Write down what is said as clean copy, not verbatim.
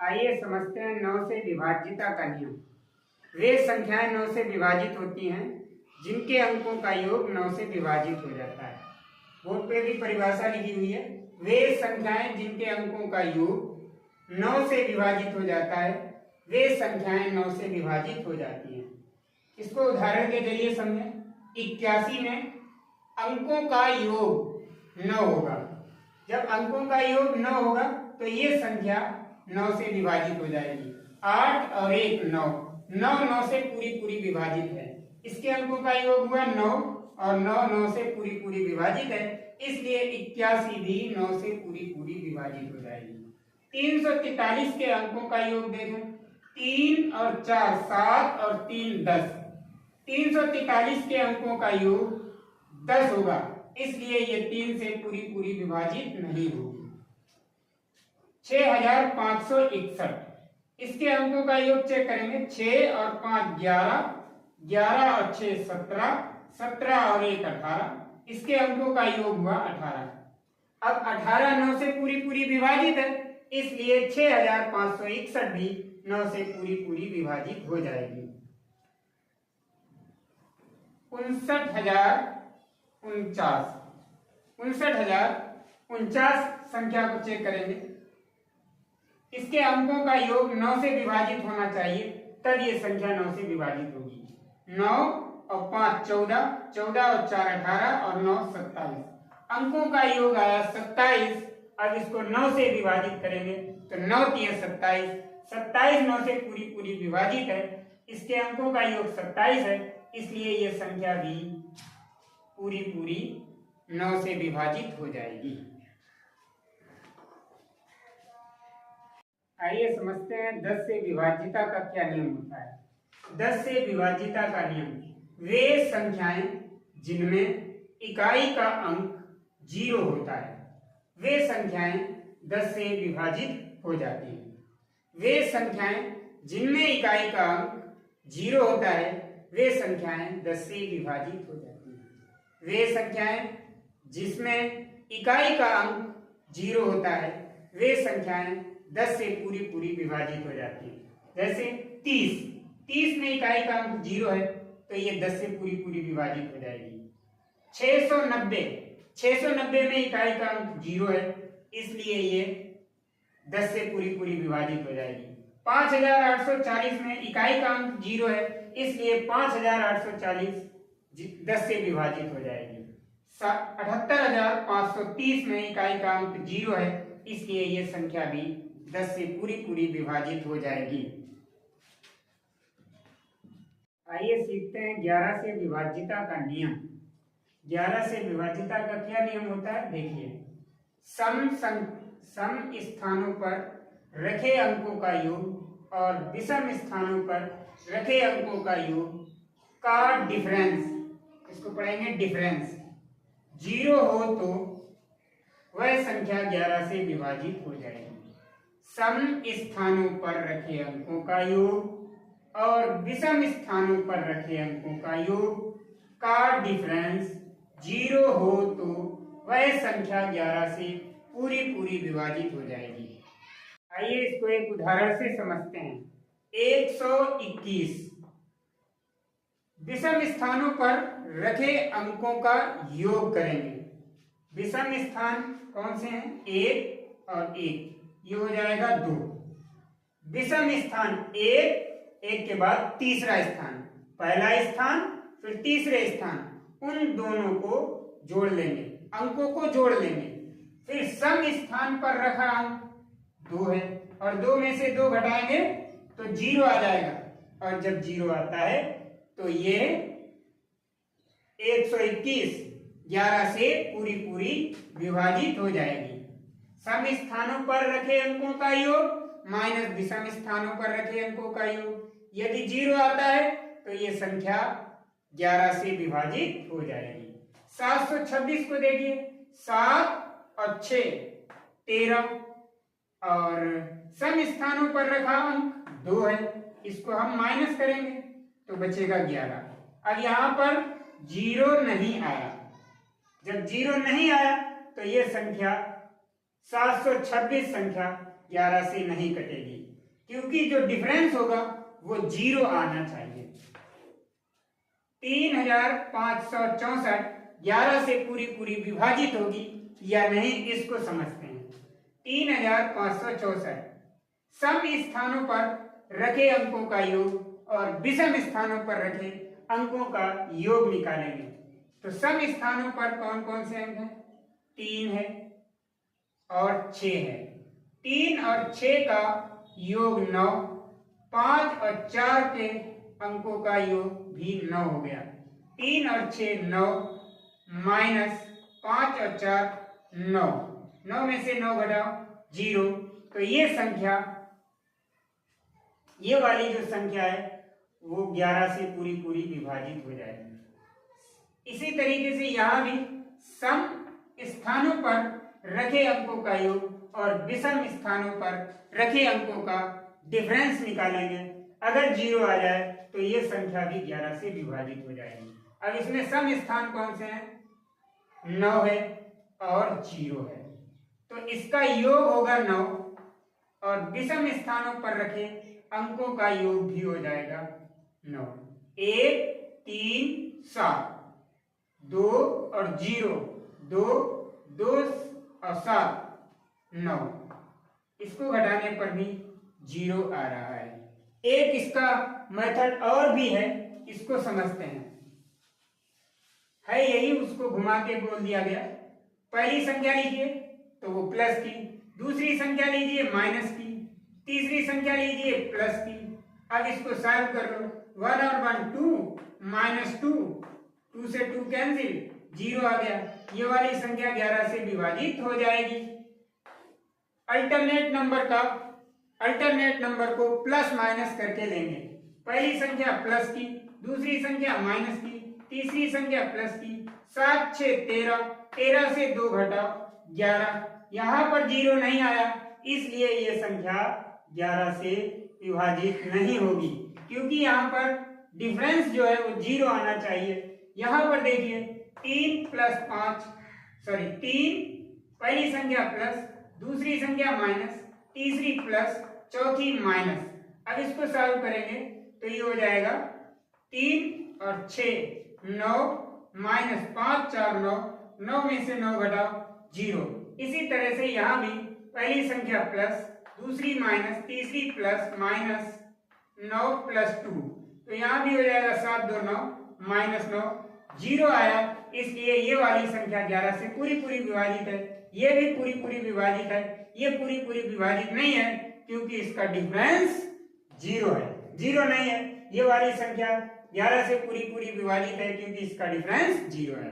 आइए समझते हैं 9 से विभाज्यता का नियम। वे संख्याएं 9 से विभाजित होती हैं जिनके अंकों का योग 9 से विभाजित हो जाता है। बोर्ड पे भी परिभाषा लिखी हुई है। वे संख्याएं जिनके अंकों का योग 9 से विभाजित हो जाता है, वे संख्याएं 9 से विभाजित हो जाती हैं। इसको उदाहरण के जरिए समझें। 81 में अंकों का योग 9 होगा। जब अंकों का योग 9 होगा तो ये संख्या 9 से विभाजित हो जाएगी। 8 और 1 9, 9 से पूरी विभाजित है। इसके अंकों का योग हुआ 9 और 9 से पूरी विभाजित है, इसलिए 81 भी 9 से पूरी विभाजित हो जाएगी। 343 के अंकों का योग देखें। 3 और 4 7 और 3 10। 343 के अंकों का योग 10 होगा, इसलिए ये 3 से पूरी विभाजित नहीं होगी। 6561, इसके अंकों का योग चेक करेंगे। 6 और 5 11, 11 और 6 17, 17 और 1 18, इसके अंकों का योग हुआ 18। अब 18 9 से पूरी विभाजित है, इसलिए 6561 भी 9 से पूरी विभाजित हो जाएगी। 59,049 संख्या को चेक करेंगे। इसके अंकों का योग 9 से विभाजित होना चाहिए, तब ये संख्या 9 से विभाजित होगी। 9 और 5 14, 14 और 4 18 और 9 27। अंकों का योग आया 27। अब इसको 9 से विभाजित करेंगे तो 9 3 27, 27 9 से पूरी विभाजित है। इसके अंकों का योग 27 है, इसलिए ये संख्या भी पूरी 9 से विभाजित हो जाएगी। आइए समझते हैं 10 से विभाज्यता का क्या नियम होता है। 10 से विभाज्यता का नियम, वे संख्याएं जिनमें इकाई का अंक 0 होता है, वे संख्याएं 10 से विभाजित हो जाती हैं। वे संख्याएं जिनमें इकाई का अंक 0 होता है, वे संख्याएं 10 से विभाजित हो जाती हैं। वे संख्याएं जिसमें इकाई का अंक 0 होता है, वे संख्याएं 10 से पूरी विभाजित हो जाती है। जैसे 30 में इकाई का अंक 0 है, तो ये 10 से पूरी विभाजित हो जाएगी। 690 में इकाई का अंक 0 है, इसलिए ये 10 से पूरी विभाजित हो जाएगी। 5840 में इकाई का अंक 0 है, इसलिए 5840 10 से विभाजित हो जाएगी। 78530 में इकाई का अंक 0 है, इसलिए ये संख्या भी 10 से पूरी विभाजित हो जाएगी। आइए सीखते हैं 11 से विभाज्यता का नियम। 11 से विभाज्यता का क्या नियम होता है, देखिए। सम स्थानों पर रखे अंकों का योग और विषम स्थानों पर रखे अंकों का योग का डिफरेंस, इसको पढ़ेंगे डिफरेंस, 0 हो तो वह संख्या 11 से विभाजित हो जाएगी। सम स्थानों पर रखे अंकों का योग और विषम स्थानों पर रखे अंकों का योग का डिफरेंस 0 हो तो वह संख्या 11 से पूरी विभाजित हो जाएगी। आइए इसको एक उदाहरण से समझते हैं। 121 विषम स्थानों पर रखे अंकों का योग करेंगे। विषम स्थान कौन से हैं, 1 और 1, ये हो जाएगा 2। विषम स्थान 1 के बाद तीसरा स्थान, पहला स्थान फिर तीसरे स्थान, उन दोनों को जोड़ लेंगे, अंकों को जोड़ लेंगे। फिर सम स्थान पर रखा अंक 2 है और 2 में से 2 घटाएंगे तो 0 आ जाएगा, और जब 0 आता है तो ये 121 11 से पूरी विभाजित हो जाएगी। सम स्थानों पर रखे अंकों का योग माइनस विषम स्थानों पर रखे अंकों का योग, यदि 0 आता है तो ये संख्या 11 से विभाजित हो जाएगी। 726 को देखिए, 7 और 6 13, और सम स्थानों पर रखा अंक 2 है, इसको हम माइनस करेंगे तो बचेगा 11। अब यहाँ पर 0 नहीं आया, जब 0 नहीं आया तो ये संख्या 726 संख्या 11 से नहीं कटेगी। क्योंकि जो डिफरेंस होगा वो 0 आना चाहिए। 3564 11 से पूरी पूरी विभाजित होगी या नहीं, इसको समझते हैं। 3564 सम स्थानों पर रखे अंकों का योग और विषम स्थानों पर रखे अंकों का योग निकालेंगे। तो सम स्थानों पर कौन कौन से अंक हैं? 3 है और 6 है। 3 और 6 का योग 9, 5 और 4 के अंकों का योग भी 9 हो गया। 3 और 6 9 माइनस 5 और 4 9, 9 में से 9 घटाओ 0। तो ये संख्या, ये वाली जो संख्या है वो 11 से पूरी पूरी विभाजित हो जाएगी। इसी तरीके से यहाँ भी सम स्थानों पर रखे अंकों का योग और विषम स्थानों पर रखे अंकों का डिफरेंस निकालेंगे। अगर 0 आ जाए तो ये संख्या भी 11 से विभाजित हो जाएगी। अब इसमें सम स्थान कौन से हैं? 9 है और 0 है, तो इसका योग होगा 9 और विषम स्थानों पर रखे अंकों का योग भी हो जाएगा 9। 1 3 7, 2 और 0 2 2 और 7 9, इसको घटाने पर भी 0 आ रहा है। एक इसका मेथड और भी है, इसको समझते हैं। है यही, उसको घुमा के बोल दिया गया। पहली संख्या लीजिए तो वो प्लस की, दूसरी संख्या लीजिए माइनस की, तीसरी संख्या लीजिए प्लस की। अब इसको सॉल्व कर लो। 1 और 1 2 माइनस 2, 2 से 2 कैंसिल, 0 आ गया। ये वाली संख्या 11 से विभाजित हो जाएगी। अल्टरनेट नंबर को प्लस माइनस करके लेंगे। पहली संख्या प्लस की, दूसरी संख्या माइनस की, तीसरी संख्या प्लस की। 7 6 13, 13 से 2 घटाओ 11। यहाँ पर 0 नहीं आया, इसलिए ये संख्या 11 से विभाजित नहीं होगी, क्योंकि यहाँ पर डिफरेंस जो है वो 0 आना चाहिए। यहाँ पर देखिए 3 प्लस 5, सॉरी 3, पहली संख्या प्लस, दूसरी संख्या माइनस, तीसरी प्लस, चौथी माइनस। अब इसको सॉल्व करेंगे तो ये हो जाएगा 3 और 6 9 माइनस 5 4 9, 9 में से 9 घटाओ 0। इसी तरह से यहाँ भी पहली संख्या प्लस, दूसरी माइनस, तीसरी प्लस, माइनस 9 प्लस 2, तो यहाँ भी हो जाएगा 7 2 9 माइनस 9, 0 आया। इसलिए ये वाली संख्या 11 से पूरी पूरी विभाजित है। ये भी पूरी पूरी विभाजित है, ये पूरी पूरी विभाजित नहीं है क्योंकि इसका डिफरेंस 0 है। 0 नहीं है, ये वाली संख्या 11 से पूरी पूरी विभाजित है क्योंकि इसका डिफरेंस 0 है।